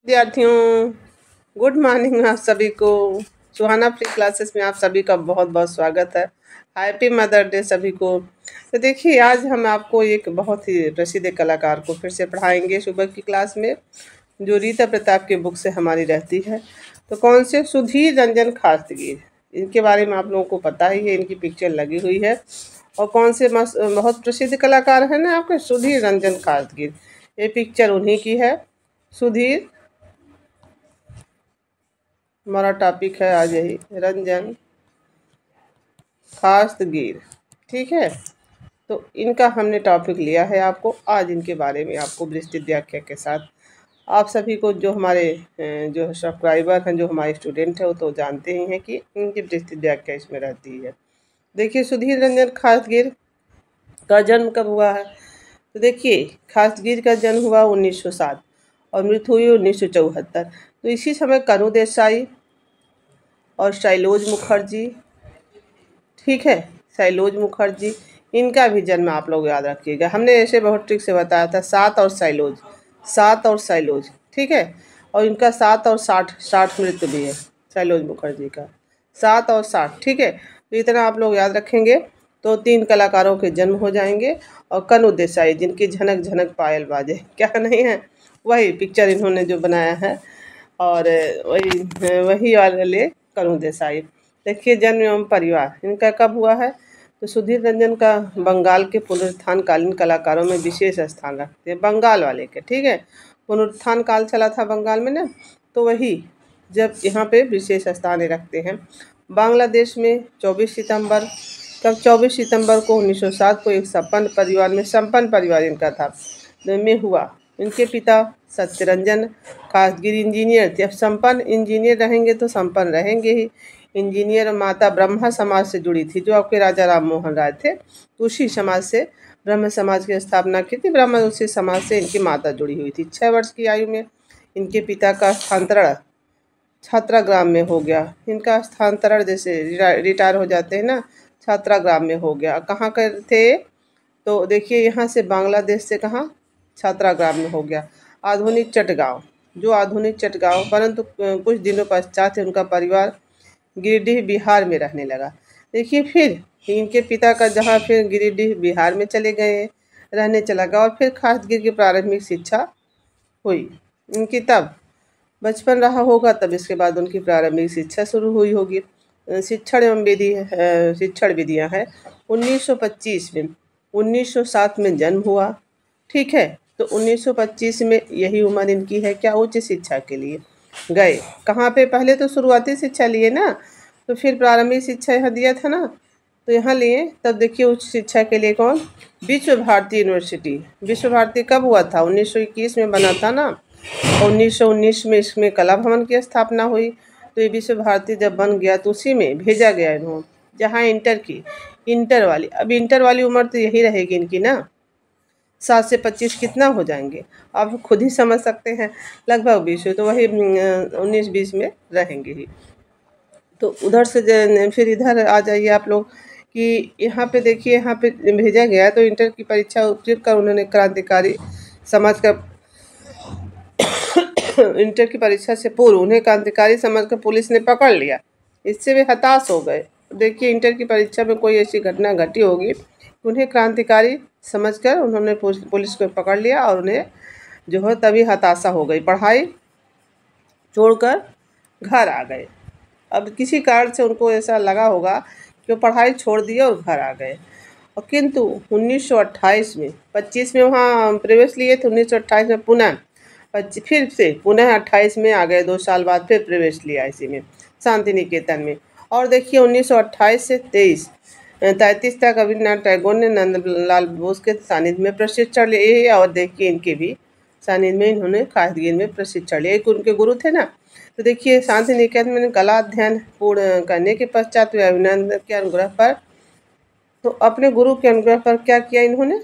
विद्यार्थियों, good morning आप सभी को। सुहाना फ्री क्लासेस में आप सभी का बहुत बहुत स्वागत है। हैप्पी मदर डे सभी को। तो देखिए, आज हम आपको एक बहुत ही प्रसिद्ध कलाकार को फिर से पढ़ाएंगे सुबह की क्लास में, जो रीता प्रताप के बुक से हमारी रहती है। तो कौन से? सुधीर रंजन खारतगीर। इनके बारे में आप लोगों को पता ही है, इनकी पिक्चर लगी हुई है। और कौन से बहुत प्रसिद्ध कलाकार है ना आपके? सुधीर रंजन खारतगीर। ये पिक्चर उन्हीं की है। सुधीर, हमारा टॉपिक है आज यही, रंजन खारतगीर। ठीक है, तो इनका हमने टॉपिक लिया है आपको आज। इनके बारे में आपको विस्तृत व्याख्या के साथ, आप सभी को जो हमारे जो सब्सक्राइबर हैं, जो हमारे स्टूडेंट हैं, वो तो जानते ही हैं कि इनकी विस्तृत व्याख्या इसमें रहती है। देखिए, सुधीर रंजन खारतगीर का जन्म कब हुआ है? तो देखिए, खारतगीर का जन्म हुआ 1907 और मृत्यु हुई 1974। तो इसी समय कनु देसाई और शैलोज मुखर्जी, ठीक है, शैलोज मुखर्जी, इनका भी जन्म आप लोग याद रखिएगा। हमने ऐसे बहुत ट्रिक से बताया था, सात और शैलोज, सात और शैलोज, ठीक है। और इनका 7 और 60 मृत्यु भी है, शैलोज मुखर्जी का 7 और 60, ठीक है। तो इतना आप लोग याद रखेंगे तो 3 कलाकारों के जन्म हो जाएंगे। और कनु देसाई, जिनकी झनक झनक पायल बाजे, क्या नहीं है, वही पिक्चर इन्होंने जो बनाया है। और वही वही वाले कनु देसाई। देखिए, जन्म एवं परिवार इनका कब हुआ है? तो सुधीर रंजन का बंगाल के पुनरुत्थान कालीन कलाकारों में विशेष स्थान रखते हैं, बंगाल वाले के, ठीक है। पुनरुत्थान काल चला था बंगाल में ना, तो वही जब यहाँ पे विशेष स्थान रखते हैं। बांग्लादेश में 24 सितंबर, कब? 24 सितंबर को 1907 को एक संपन्न परिवार इनका था में हुआ। इनके पिता सत्यरंजन खारतगीर इंजीनियर थे। अब संपन्न इंजीनियर रहेंगे तो संपन्न रहेंगे ही। इंजीनियर। और माता ब्रह्मा समाज से जुड़ी थी, जो आपके राजा राम मोहन राय थे, तो उसी समाज से ब्रह्म समाज की स्थापना की थी। ब्रह्म उसी समाज से इनकी माता जुड़ी हुई थी। 6 वर्ष की आयु में इनके पिता का स्थानांतरण छात्राग्राम में हो गया। इनका स्थानांतरण जैसे रिटायर हो जाते हैं ना, छात्राग्राम में हो गया। कहाँ के थे? तो देखिए, यहाँ से बांग्लादेश से कहाँ? छात्राग्राम में हो गया। आधुनिक चटगांव, जो आधुनिक चटगांव, परंतु कुछ दिनों पश्चात उनका परिवार गिरिडीह बिहार में रहने लगा। देखिए, फिर इनके पिता का जहाँ फिर गिरिडीह बिहार में चले गए, रहने चला गया। और फिर खारतगीर की प्रारंभिक शिक्षा हुई इनकी, तब बचपन रहा होगा, तब इसके बाद उनकी प्रारंभिक शिक्षा शुरू हुई होगी। शिक्षण एवं शिक्षण विधियाँ हैं। 1925 में 1907 में जन्म हुआ, ठीक है। तो 1925 में यही उम्र इनकी है क्या? उच्च शिक्षा के लिए गए। कहाँ पे? पहले तो शुरुआती शिक्षा लिए ना, तो फिर प्रारंभिक शिक्षा यहाँ दिया था ना, तो यहाँ लिए। तब देखिए, उच्च शिक्षा के लिए कौन? विश्व भारती यूनिवर्सिटी। विश्व भारती कब हुआ था? 1921 में बना था ना। 1919 में इसमें कला भवन की स्थापना हुई। तो ये विश्व भारती जब बन गया तो उसी में भेजा गया इन्हों, जहाँ इंटर वाली, अब इंटर वाली उम्र तो यही रहेगी इनकी ना। 7 से 25 कितना हो जाएंगे, आप खुद ही समझ सकते हैं, लगभग 20। तो वही 19-20 में रहेंगे ही। तो उधर से फिर इधर आ जाइए आप लोग कि यहाँ पे देखिए, यहाँ पे भेजा गया तो इंटर की परीक्षा उत्तीर्ण कर उन्होंने क्रांतिकारी समाज का इंटर की परीक्षा से पूर्व उन्हें क्रांतिकारी समझ कर पुलिस ने पकड़ लिया। इससे वे हताश हो गए। देखिए, इंटर की परीक्षा में कोई ऐसी घटना घटी होगी, उन्हें क्रांतिकारी समझकर उन्होंने पुलिस को पकड़ लिया और उन्हें जो है तभी हताशा हो गई, पढ़ाई छोड़कर घर आ गए। अब किसी कारण से उनको ऐसा लगा होगा कि वो पढ़ाई छोड़ दिए और घर आ गए। और किंतु 1928 में 25 में वहाँ प्रवेश लिए थे, 1928 में पुनः फिर से पुनः 28 में आ गए। 2 साल बाद फिर प्रवेश लिया इसी में, शांति निकेतन में। और देखिए, 1928 से 33 तक रविन्द्रनाथ टैगोर ने नंदलाल बोस के सानिध्य में प्रशिक्षण लिए। और देखिए, इनके भी सानिध्य में इन्होंने खारतगीर में प्रशिक्षण लिया। एक उनके गुरु थे ना। तो देखिए, शांति निकेतन में कला अध्ययन पूर्ण करने के पश्चात वे अभिनंदन के अनुग्रह पर, तो अपने गुरु के अनुग्रह पर क्या किया इन्होंने?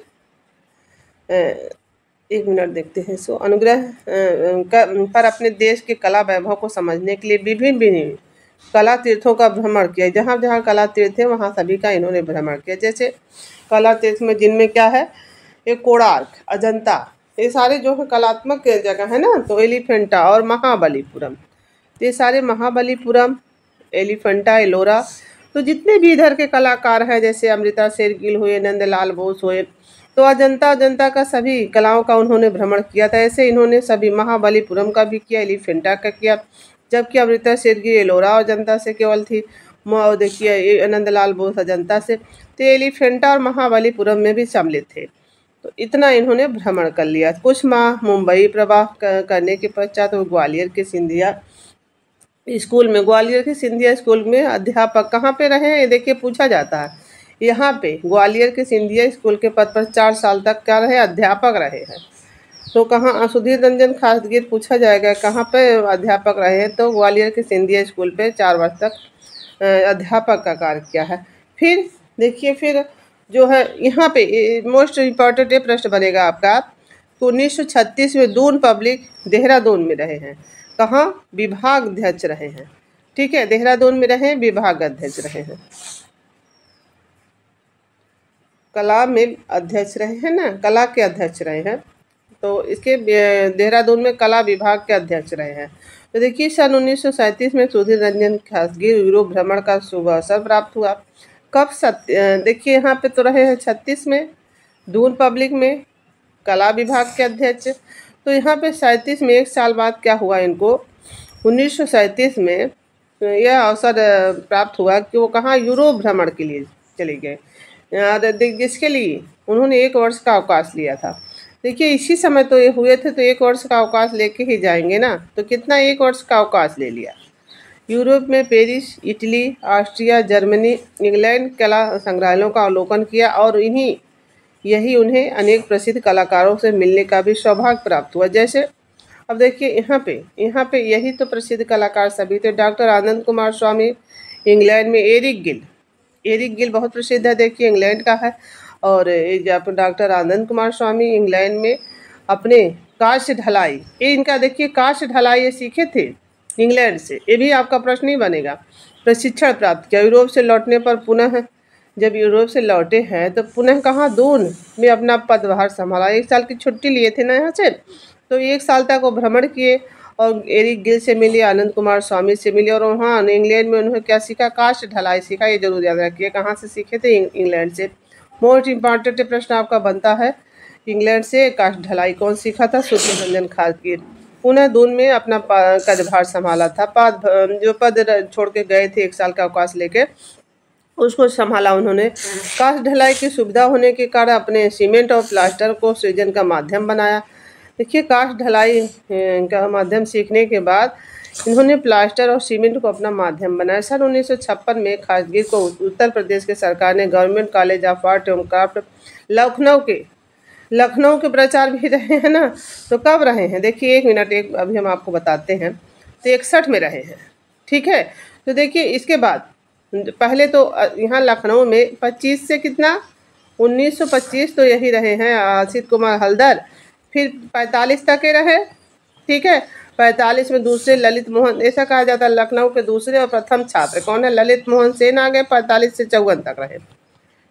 1 मिनट देखते हैं। सो अनुग्रह पर अपने देश के कला वैभव को समझने के लिए विभिन्न कला तीर्थों का भ्रमण किया। जहाँ जहाँ कला तीर्थ है वहाँ सभी का इन्होंने भ्रमण किया। जैसे कला तीर्थ में जिनमें क्या है? एक कोणार्क, अजंता, ये सारे जो है कलात्मक के जगह है ना, तो एलिफेंटा और महाबलीपुरम, तो ये सारे महाबलीपुरम, एलिफेंटा, एलोरा, तो जितने भी इधर के कलाकार हैं जैसे अमृता शेरगिल हुए, नंदलाल बोस हुए, तो अजंता अजंता का सभी कलाओं का उन्होंने भ्रमण किया था। ऐसे इन्होंने सभी महाबलीपुरम का भी किया, एलिफेंटा का किया, जबकि अमृता शेरगिल एलोरा और अजंता से केवल थी। और देखिए नंदलाल बोस अजंता से, तो एलिफेंटा और महाबलीपुरम में भी सम्मिलित थे। तो इतना इन्होंने भ्रमण कर लिया। कुछ माह मुंबई प्रवाह करने के पश्चात वो ग्वालियर के सिंधिया स्कूल में, ग्वालियर के सिंधिया स्कूल में अध्यापक कहाँ पे रहे हैं, ये देखिए पूछा जाता है। यहाँ पे ग्वालियर के सिंधिया स्कूल के पद पर 4 साल तक क्या रहे, अध्यापक रहे हैं। तो कहाँ, सुधीर रंजन खासगीर पूछा जाएगा कहाँ पे अध्यापक रहे हैं, तो ग्वालियर के सिंधिया स्कूल पे 4 वर्ष तक अध्यापक का कार्य किया है। फिर देखिए, फिर जो है यहाँ पे मोस्ट इम्पॉर्टेंट ये प्रश्न बनेगा आपका, तो 1936 में दून पब्लिक देहरादून में रहे हैं। कहाँ, विभाग अध्यक्ष रहे हैं। ठीक है, देहरादून में रहे, विभाग अध्यक्ष रहे हैं। कला में अध्यक्ष रहे हैं ना, कला के अध्यक्ष रहे हैं, तो इसके देहरादून में कला विभाग के अध्यक्ष रहे हैं। तो देखिए सन 1937 में सुधीर रंजन खासगीर यूरोप भ्रमण का शुभ अवसर प्राप्त हुआ। कब देखिए यहाँ पे तो रहे हैं 36 में, दून पब्लिक में, कला विभाग के अध्यक्ष। तो यहाँ पे 37 में 1 साल बाद क्या हुआ इनको, 1937 में यह अवसर प्राप्त हुआ कि वो कहाँ, यूरोप भ्रमण के लिए चले गए, जिसके लिए उन्होंने 1 वर्ष का अवकाश लिया था। देखिए इसी समय तो ये हुए थे, तो 1 वर्ष का अवकाश लेके ही जाएंगे ना, तो कितना 1 वर्ष का अवकाश ले लिया। यूरोप में Paris, Italy, Austria, Germany, England कला संग्रहालयों का अवलोकन किया, और यही उन्हें अनेक प्रसिद्ध कलाकारों से मिलने का भी सौभाग्य प्राप्त हुआ। जैसे अब देखिए यहाँ पे यही तो प्रसिद्ध कलाकार सभी थे। डॉक्टर आनंद कुमार स्वामी इंग्लैंड में, एरिक गिल बहुत प्रसिद्ध है, देखिए इंग्लैंड का है। और डॉक्टर आनंद कुमार स्वामी इंग्लैंड में अपने काष्ठ ढलाई, ये इनका देखिए काष्ठ ढलाई ये सीखे थे इंग्लैंड से, ये भी आपका प्रश्न ही बनेगा। प्रशिक्षण प्राप्त किया। यूरोप से लौटने पर पुनः, जब यूरोप से लौटे हैं तो पुनः कहाँ, दून में अपना पदभार संभाला। 1 साल की छुट्टी लिए थे ना यहाँ से, तो 1 साल तक वो भ्रमण किए और एरिक गिल से मिले, आनंद कुमार स्वामी से मिले, और वहाँ इंग्लैंड में उन्होंने क्या सीखा, काष्ठ ढलाई सीखा। ये जरूर याद रखिए कहाँ से सीखे थे, इंग्लैंड से। मोस्ट इम्पॉर्टेंट प्रश्न आपका बनता है, इंग्लैंड से काष्ठ ढलाई कौन सीखा था, सुधीर रंजन खासगीर। पुनः दून में अपना पदभार संभाला था, जो पद छोड़ के गए थे 1 साल का अवकाश लेके, उसको संभाला उन्होंने। काष्ठ ढलाई की सुविधा होने के कारण अपने सीमेंट और प्लास्टर को सृजन का माध्यम बनाया। देखिए काष्ठ ढलाई का माध्यम सीखने के बाद इन्होंने प्लास्टर और सीमेंट को अपना माध्यम बनाया। सन 1956 में खासगीर को उत्तर प्रदेश की सरकार ने गवर्नमेंट कॉलेज ऑफ आर्ट एवं क्राफ्ट लखनऊ के प्रचार भी रहे हैं ना, तो कब रहे हैं, देखिए 1 मिनट अभी हम आपको बताते हैं। तो 61 में रहे हैं, ठीक है। तो देखिए इसके बाद पहले तो यहाँ लखनऊ में 25 से कितना, 1925 तो यही रहे हैं असित कुमार हल्दर। फिर 45 तक के रहे, ठीक है। 45 में दूसरे ललित मोहन, ऐसा कहा जाता है लखनऊ के दूसरे और प्रथम छात्र कौन है, ललित मोहन सेन आ गए, 45 से 54 तक रहे,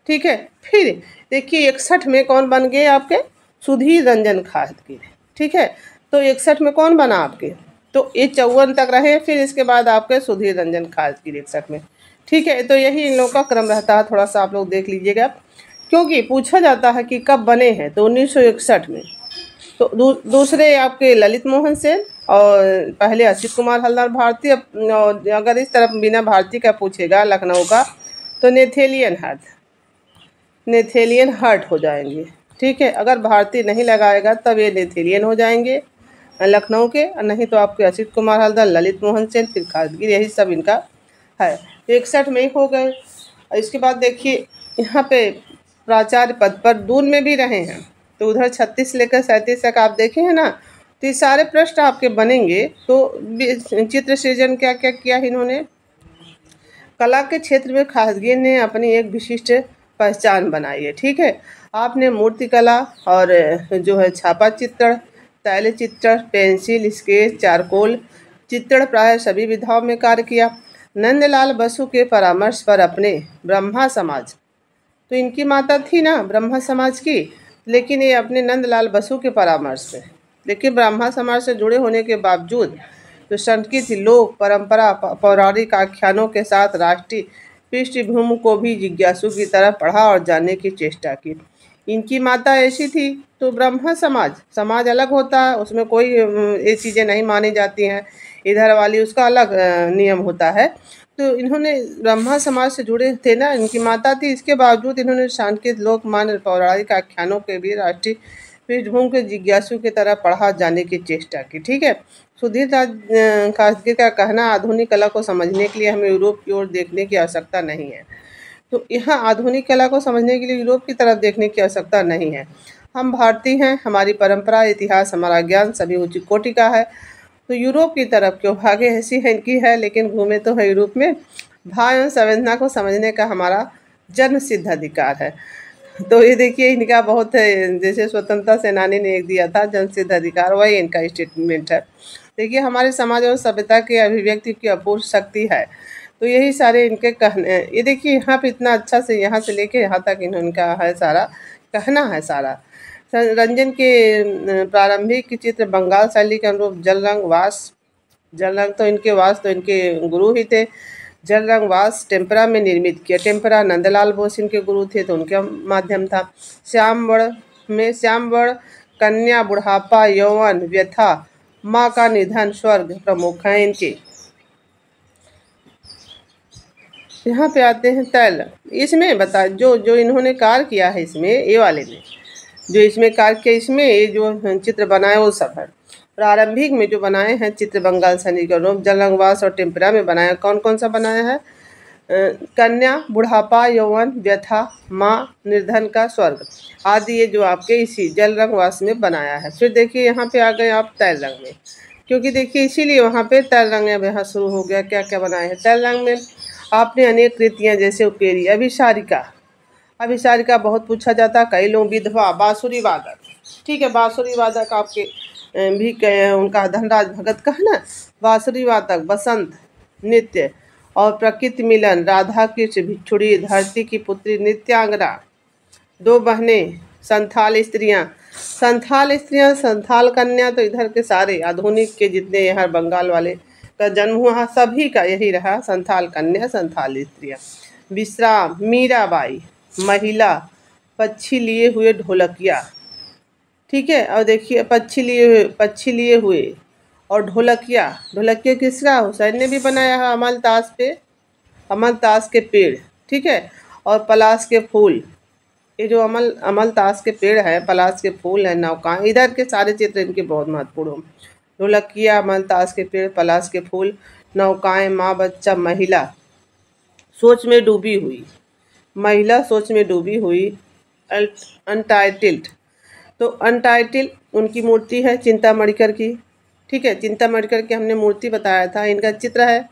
ठीक है। फिर देखिए 61 में कौन बन गए आपके, सुधीर रंजन खासगीर, ठीक है। तो 61 में कौन बना आपके, तो ये 54 तक रहे, फिर इसके बाद आपके सुधीर रंजन खासगीर 61 में, ठीक है। तो यही इन लोगों का क्रम रहता है, थोड़ा सा आप लोग देख लीजिएगा, क्योंकि पूछा जाता है कि कब बने हैं, तो 1961 में। तो दूसरे आपके ललित मोहन सेन और पहले असित कुमार हल्दर भारतीय। और अगर इस तरफ बिना भारतीय का पूछेगा लखनऊ का, तो नेथेलियन हर्ट हो जाएंगे, ठीक है। अगर भारतीय नहीं लगाएगा तब ये नेथेलियन हो जाएंगे लखनऊ के, नहीं तो आपके असित कुमार हल्दर, ललित मोहन सेन, फिर खासगीर, यही सब इनका है। 61 में ही हो गए। इसके बाद देखिए यहाँ पे प्राचार्य पद पर दून में भी रहे हैं, तो उधर 36 लेकर 37 तक आप देखे हैं ना। तो ये सारे प्रश्न आपके बनेंगे। तो चित्र सृजन क्या क्या किया इन्होंने, कला के क्षेत्र में खासगीर ने अपनी एक विशिष्ट पहचान बनाई है, ठीक है। आपने मूर्ति कला और जो है छापा चित्रण, तैल चित्रण, पेंसिल, स्केच, चारकोल चित्रण प्राय सभी विधाओं में कार्य किया। नंदलाल बसु के परामर्श पर अपने ब्रह्मा समाज, तो इनकी माता थी ना ब्रह्मा समाज की, लेकिन ये अपने नंदलाल बसु के परामर्श से। लेकिन ब्राह्मण समाज से जुड़े होने के बावजूद जो संस्कृति, लोक परंपरा, पौराणिक आख्यानों के साथ राष्ट्रीय पृष्ठभूमि को भी जिज्ञासु की तरह पढ़ा और जानने की चेष्टा की। इनकी माता ऐसी थी, तो ब्राह्मण समाज अलग होता है, उसमें कोई ये चीज़ें नहीं मानी जाती हैं। इधर वाली उसका अलग नियम होता है। तो इन्होंने ब्राह्मण समाज से जुड़े थे ना, इनकी माता थी, इसके बावजूद इन्होंने सांकेत, लोकमान्य, पौराणिक आख्यानों के भी राष्ट्रीय पृष्ठभूमि के जिज्ञासु की तरह पढ़ा जाने की चेष्टा की। ठीक है। सुधीर खासगी का कहना, आधुनिक कला को समझने के लिए हमें यूरोप की ओर देखने की आवश्यकता नहीं है। तो यहाँ आधुनिक कला को समझने के लिए यूरोप की तरफ देखने की आवश्यकता नहीं है। हम भारतीय हैं, हमारी परंपरा, इतिहास, हमारा ज्ञान सभी उच्च कोटि का है। तो यूरोप की तरफ क्यों भागे, ऐसी है इनकी है, लेकिन घूमे तो है यूरोप में। भाव एवं संवेदना को समझने का हमारा जन्म सिद्ध अधिकार है। तो ये देखिए इनका बहुत है, जैसे स्वतंत्रता सेनानी ने एक दिया था जन्म सिद्ध अधिकार, वही इनका स्टेटमेंट है। देखिए हमारे समाज और सभ्यता के अभिव्यक्ति की अपूर्व शक्ति है। तो यही सारे इनके कहने, ये देखिए यहाँ पे इतना अच्छा से यहाँ से लेके यहाँ तक इनका है सारा कहना है सारा। रंजन के प्रारंभिक चित्र बंगाल शैली के अनुरूप जल रंग तो इनके गुरु ही थे। जल रंग वास टेम्परा में निर्मित किया। टेम्परा नंदलाल बोस इनके गुरु थे, तो उनके माध्यम था। श्यामवर्ण, कन्या, बुढ़ापा, यौवन, व्यथा, माँ का निधन, स्वर्ग प्रमुख हैं इनके। यहाँ पे आते हैं तैल। इसमें बता जो इन्होंने कार्य किया है, इसमें ये वाले में जो इसमें कार्य किया, इसमें ये जो चित्र बनाए वो सब है। प्रारंभिक में जो बनाए हैं चित्र बंगाल शैली के अनुरूप जलरंगवास और टेम्परा में बनाया, कौन कौन सा बनाया है? कन्या, बुढ़ापा, यौवन, व्यथा, माँ, निर्धन का स्वर्ग आदि, ये जो आपके इसी जल रंगवास में बनाया है। फिर देखिए यहाँ पे आ गए आप तैल रंग में, क्योंकि देखिए इसीलिए वहाँ पे तैल रंग अब यहाँ शुरू हो गया। क्या क्या बनाए हैं तैल रंग में? आपने अनेक कृतियाँ जैसे उपेरी, अभिसारिका बहुत पूछा जाता। कई लोग विधवा, बांसुरी वादक, ठीक है, बांसुरी वादक आपके भी उनका धनराज भगत का है ना। बांसुरी वादक, बसंत नृत्य और प्रकृति मिलन, राधा कृष्ण, भिक्षुड़ी, धरती की पुत्री, नित्यांगना, दो बहनें, संथाल स्त्रियां, संथाल कन्या। तो इधर के सारे आधुनिक के जितने यहाँ बंगाल वाले का जन्म हुआ सभी का यही रहा, संथाल कन्या, संथाल स्त्रियां। विश्राम, मीराबाई, महिला, पक्षी लिए हुए ढोलकिया, ठीक है। और देखिए पक्षी लिए हुए और ढोलकिया किसका? हुसैन ने भी बनाया है। अमलतास के पेड़, ठीक है, और पलाश के फूल। ये जो अमलतास के पेड़ है, पलाश के फूल है, नौका, इधर के सारे चित्र इनके बहुत महत्वपूर्ण। ढोलकिया, अमलतास के पेड़, पलाश के फूल, नौकाएं, माँ, बच्चा, महिला सोच में डूबी हुई, अनटाइटल्ड। तो अनटाइटल्ड उनकी मूर्ति है चिंतामणिकर की, ठीक है, चिंतामणिकर की हमने मूर्ति बताया था, इनका चित्र है।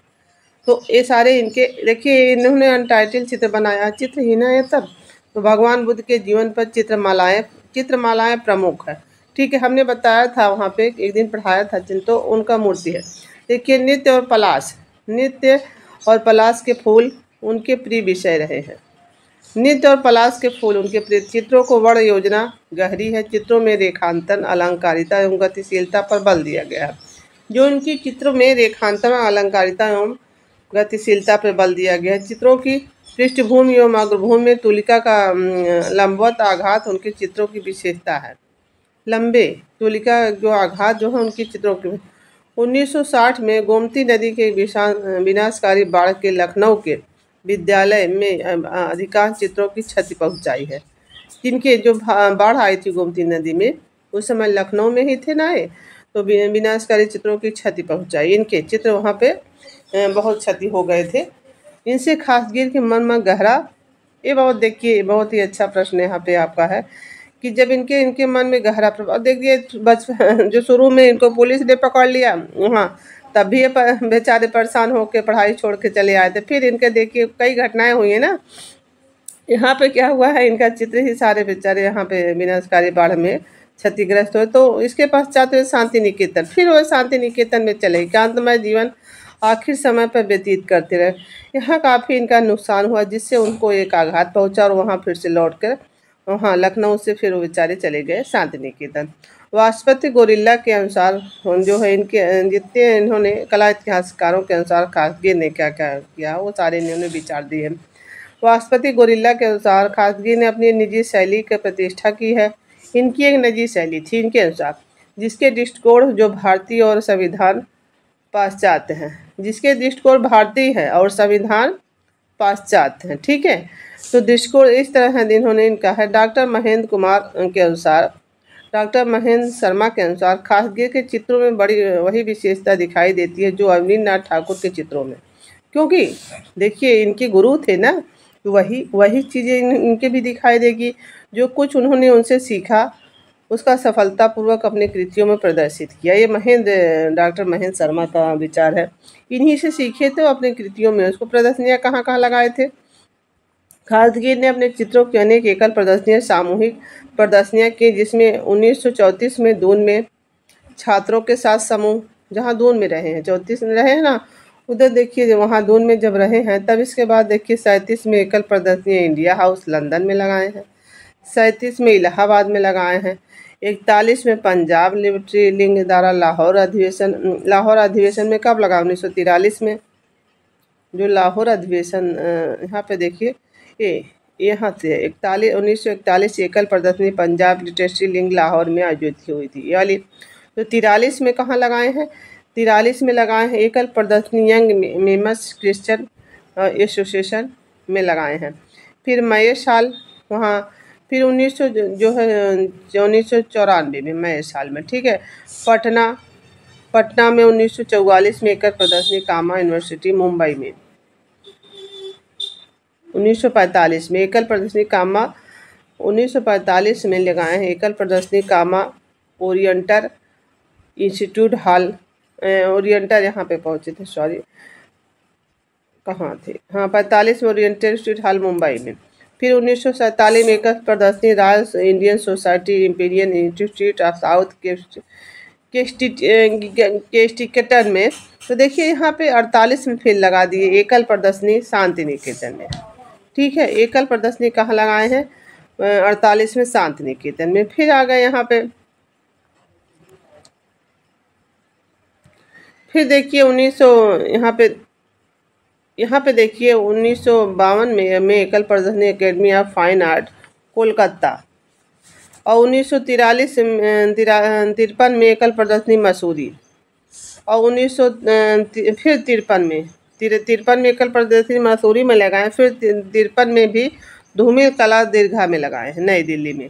तो ये सारे इनके देखिए इन्होंने अनटाइटल्ड चित्र बनाया। चित्रहीन है तब तो भगवान बुद्ध के जीवन पर चित्रमालाएं प्रमुख है, ठीक है, हमने बताया था वहाँ पे एक दिन पढ़ाया था तो उनका मूर्ति है। देखिए नृत्य और पलाश के फूल उनके प्रिय विषय रहे हैं। नृत्य और पलाश के फूल उनके प्रिय। चित्रों को वर्ण योजना गहरी है। चित्रों में रेखांकन, अलंकारिता एवं गतिशीलता पर बल दिया गया है। जो इनकी चित्रों में रेखांकन, अलंकारिता एवं गतिशीलता पर बल दिया गया है। चित्रों की पृष्ठभूमि एवं अग्रभूमि में तुलिका का लंबवत आघात उनके चित्रों की विशेषता है। लंबे तुलिका जो आघात जो है उनकी चित्रों के। 1960 में गोमती नदी के विनाशकारी बाढ़ के लखनऊ के विद्यालय में अधिकांश चित्रों की क्षति पहुंचाई है। जिनके जो बाढ़ आई थी गोमती नदी में, उस समय लखनऊ में ही थे ना ये, तो विनाशकारी चित्रों की क्षति पहुंचाई। इनके चित्र वहाँ पे बहुत क्षति हो गए थे। इनसे खासगीर के मन में गहरा, ये बहुत देखिए बहुत ही अच्छा प्रश्न यहाँ पे आपका है कि जब इनके मन में गहरा प्रभाव, देखिए जो शुरू में इनको पुलिस ने पकड़ लिया वहाँ, तब भी ये बेचारे परेशान होकर पढ़ाई छोड़ के चले आए थे। फिर इनके देखिए कई घटनाएं हुई है ना। यहाँ पे क्या हुआ है, इनका चित्र ही सारे बेचारे यहाँ पे विनाशकारी बाढ़ में क्षतिग्रस्त हुए। तो इसके पश्चात वे शांति निकेतन, फिर वो शांति निकेतन में चले, एकांतमय जीवन आखिर समय पर व्यतीत करते रहे। यहाँ काफ़ी इनका नुकसान हुआ, जिससे उनको एक आघात पहुँचा और वहाँ फिर से लौट कर हाँ, लखनऊ से फिर वो बेचारे चले गए शांति निकेतन। वासपति गोरिल्ला के अनुसार जो है इनके जितने इन्होंने कला इतिहासकारों के अनुसार खासगी ने क्या क्या किया वो सारे इन्होंने विचार दिए हैं। वासपति गोरिल्ला के अनुसार खासगी ने अपनी निजी शैली की प्रतिष्ठा की है। इनकी एक निजी शैली थी इनके अनुसार, जिसके दृष्टिकोण जो भारतीय और संविधान पाश्चात्य हैं, जिसके दृष्टिकोण भारतीय है और संविधान पाश्चात्य हैं। ठीक है, तो दृष्टिकोण इस तरह है इन्होंने इनका है। डॉक्टर महेंद्र कुमार के अनुसार, डॉक्टर महेंद्र शर्मा के अनुसार खासगी के चित्रों में बड़ी वही विशेषता दिखाई देती है जो अवनींद्रनाथ ठाकुर के चित्रों में, क्योंकि देखिए इनके गुरु थे ना, तो वही वही चीज़ें इनके भी दिखाई देगी। जो कुछ उन्होंने उनसे सीखा उसका सफलतापूर्वक अपनी कृतियों में प्रदर्शित किया। ये डॉक्टर महेंद्र शर्मा का विचार है। इन्हीं से सीखे थे अपनी कृतियों में, उसको प्रदर्शनियाँ कहाँ कहाँ लगाए थे। खासगी ने अपने चित्रों की अनेक एकल प्रदर्शनियाँ सामूहिक प्रदर्शनियाँ की, जिसमें 1934 में दून में छात्रों के साथ समूह, जहाँ दून में रहे हैं 34 में रहे हैं ना, उधर देखिए वहाँ दून में जब रहे हैं तब इसके बाद देखिए 37 में एकल प्रदर्शनियाँ इंडिया हाउस लंदन में लगाए हैं, 37 में इलाहाबाद में लगाए हैं, 41 में पंजाब लिबर्टी लीग द्वारा लाहौर अधिवेशन में कब लगा 1943 में। जो लाहौर अधिवेशन यहाँ पे देखिए ये यहाँ से 1941 एकल प्रदर्शनी पंजाब लिटरेचर लीग लाहौर में आयोजित हुई थी ये वाली। तो 43 में कहाँ लगाए हैं, 43 में लगाए हैं एकल प्रदर्शनी यंग मेमस क्रिश्चियन एसोसिएशन में लगाए हैं। फिर मई साल वहाँ फिर 1900 जो है 1994 में मई साल में, ठीक है। पटना में 1944 में एकल प्रदर्शनी कामा यूनिवर्सिटी मुंबई में, 1945 में एकल प्रदर्शनी कामा 1945 में लगाए हैं एकल प्रदर्शनी कामा ओरिएंटल इंस्टीट्यूट हॉल ओरिएंटल यहाँ पे पहुँचे थे, सॉरी कहाँ थे, हाँ 45 में ओरिएंटल इंस्टीट्यूट हॉल मुंबई में। फिर 1947 में एकल प्रदर्शनी Royal Indian Society Imperial Institute of South Kensington में। तो देखिए यहाँ पे 48 में फिर लगा दिए एकल प्रदर्शनी शांति निकेतन में, ठीक है। एकल प्रदर्शनी कहाँ लगाए हैं 48 में शांति निकेतन में। फिर आ गए यहाँ पे, फिर देखिए 1900 यहाँ पे देखिए 1952 में एकल प्रदर्शनी academy of fine art Kolkata, और 1953 में एकल प्रदर्शनी मसूरी, और 1900 फिर 53 में एकल प्रदर्शनी मसूरी में लगाए। फिर 53 में भी धूमिल कला दीर्घा में लगाए हैं नई दिल्ली में।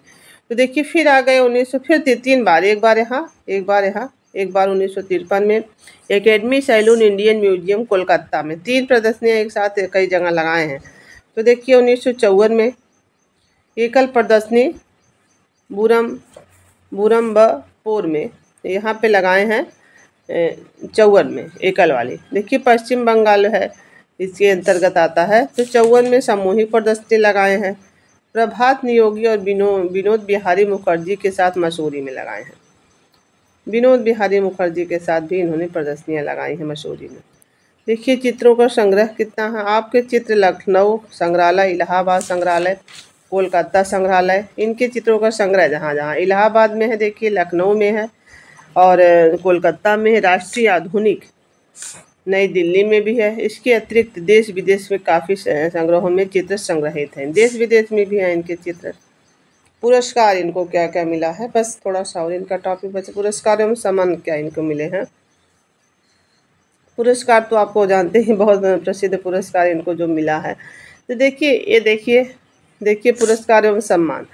तो देखिए फिर आ गए 1900 फिर 3 बार, एक बार यहाँ एक बार यहाँ एक बार 1953 में academy salon Indian museum Kolkata में 3 प्रदर्शनियाँ एक साथ कई जगह लगाए हैं। तो देखिए 1954 में एकल प्रदर्शनी बुरम्बपुर में यहाँ पे लगाए हैं 54 में एकल वाली। देखिए पश्चिम बंगाल है इसके अंतर्गत आता है। तो 54 में सामूहिक प्रदर्शनी लगाए हैं। प्रभात नियोगी और विनोद बिहारी मुखर्जी के साथ मसूरी में लगाए हैं। विनोद बिहारी मुखर्जी के साथ भी इन्होंने प्रदर्शनियाँ लगाई हैं मसूरी में। देखिए चित्रों का संग्रह कितना है। आपके चित्र लखनऊ संग्रहालय, इलाहाबाद संग्रहालय, कोलकाता संग्रहालय, इनके चित्रों का संग्रह जहाँ जहाँ इलाहाबाद में है, देखिए लखनऊ में है, और कोलकाता में है, राष्ट्रीय आधुनिक नई दिल्ली में भी है। इसके अतिरिक्त देश विदेश में काफ़ी संग्रहों में चित्र संग्रहित हैं। देश विदेश में भी हैं इनके चित्र। पुरस्कार इनको क्या क्या मिला है, बस थोड़ा सा और इनका टॉपिक बचे। पुरस्कार एवं सम्मान क्या इनको मिले हैं। पुरस्कार तो आपको जानते हैं, बहुत प्रसिद्ध पुरस्कार इनको जो मिला है। तो देखिए ये देखिए पुरस्कार एवं सम्मान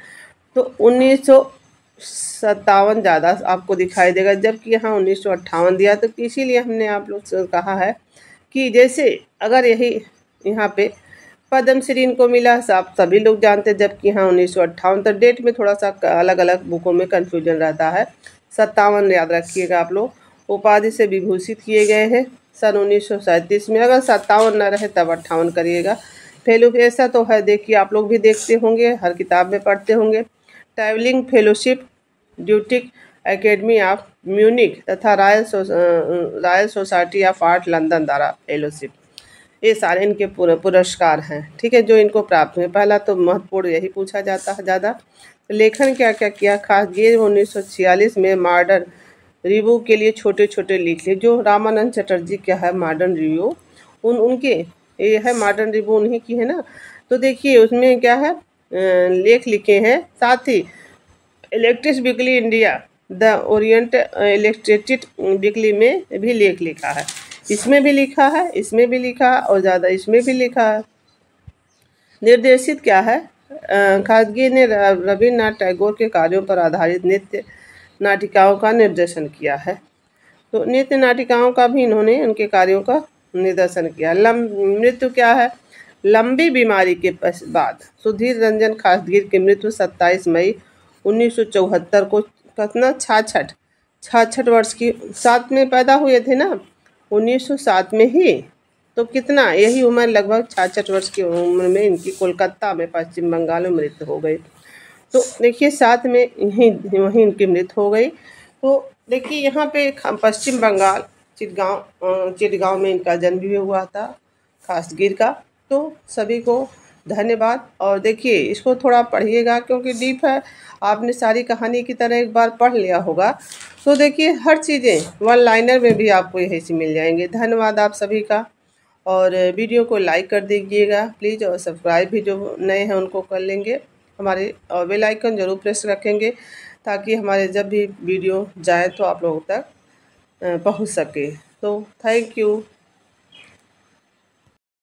तो 1957 ज़्यादा आपको दिखाई देगा, जबकि यहाँ 1958 दिया। तो इसीलिए हमने आप लोग से कहा है कि जैसे अगर यही यहाँ पे पद्मश्री इनको मिला आप सभी लोग जानते हैं, जबकि यहाँ 1958। तो डेट में थोड़ा सा अलग अलग बुकों में कन्फ्यूजन रहता है। 57 याद रखिएगा आप लोग। उपाधि से विभूषित किए गए हैं सन 1937 में। अगर 57 न रहे तब 58 करिएगा। फेलो ऐसा तो है, देखिए आप लोग भी देखते होंगे, हर किताब में पढ़ते होंगे। ट्रैवलिंग फेलोशिप ड्यूटिक एकेडमी ऑफ म्यूनिक तथा Royal Society of Art London द्वारा फेलोशिप। ये सारे इनके पुरस्कार हैं, ठीक है, जो इनको प्राप्त हुए। पहला तो महत्वपूर्ण यही पूछा जाता है ज़्यादा। तो लेखन क्या क्या किया खास, ये 1946 में मॉडर्न रिव्यू के लिए छोटे छोटे लेख लिखे। जो रामानंद चटर्जी क्या है मॉडर्न रिव्यू, उनके ये है मॉडर्न रिव्यू उन्हीं की है ना। तो देखिए उसमें क्या है लेख लिखे हैं। साथ ही Electric Weekly India, the Orient Illustrated Weekly में भी लेख लिखा है। इसमें भी लिखा है, इसमें भी लिखा है और ज़्यादा इसमें भी लिखा है। निर्देशित क्या है, खासगी ने रविन्द्रनाथ टैगोर के कार्यों पर आधारित नृत्य नाटिकाओं का निर्देशन किया है। तो नृत्य नाटिकाओं का भी इन्होंने उनके कार्यों का निर्देशन किया। मृत्यु क्या है, लंबी बीमारी के बाद सुधीर रंजन खासगीर की मृत्यु 27 मई 1974 को कितना 66 वर्ष की, 7 में पैदा हुए थे ना 1907 में ही, तो कितना यही उम्र लगभग 66 वर्ष की उम्र में इनकी कोलकाता में पश्चिम बंगाल में मृत्यु हो गई। तो देखिए 7 में वहीं इनकी मृत्यु हो गई। तो देखिए यहाँ पे पश्चिम बंगाल चिटगांव में इनका जन्म भी हुआ था खासगीर का। तो सभी को धन्यवाद। और देखिए इसको थोड़ा पढ़िएगा क्योंकि डीप है, आपने सारी कहानी की तरह एक बार पढ़ लिया होगा। तो देखिए हर चीज़ें वन लाइनर में भी आपको यही से मिल जाएंगे। धन्यवाद आप सभी का, और वीडियो को लाइक कर दीजिएगा प्लीज़, और सब्सक्राइब भी जो नए हैं उनको कर लेंगे हमारे, और बेल आइकन ज़रूर प्रेस रखेंगे ताकि हमारे जब भी वीडियो जाए तो आप लोगों तक पहुंच सके। तो थैंक यू।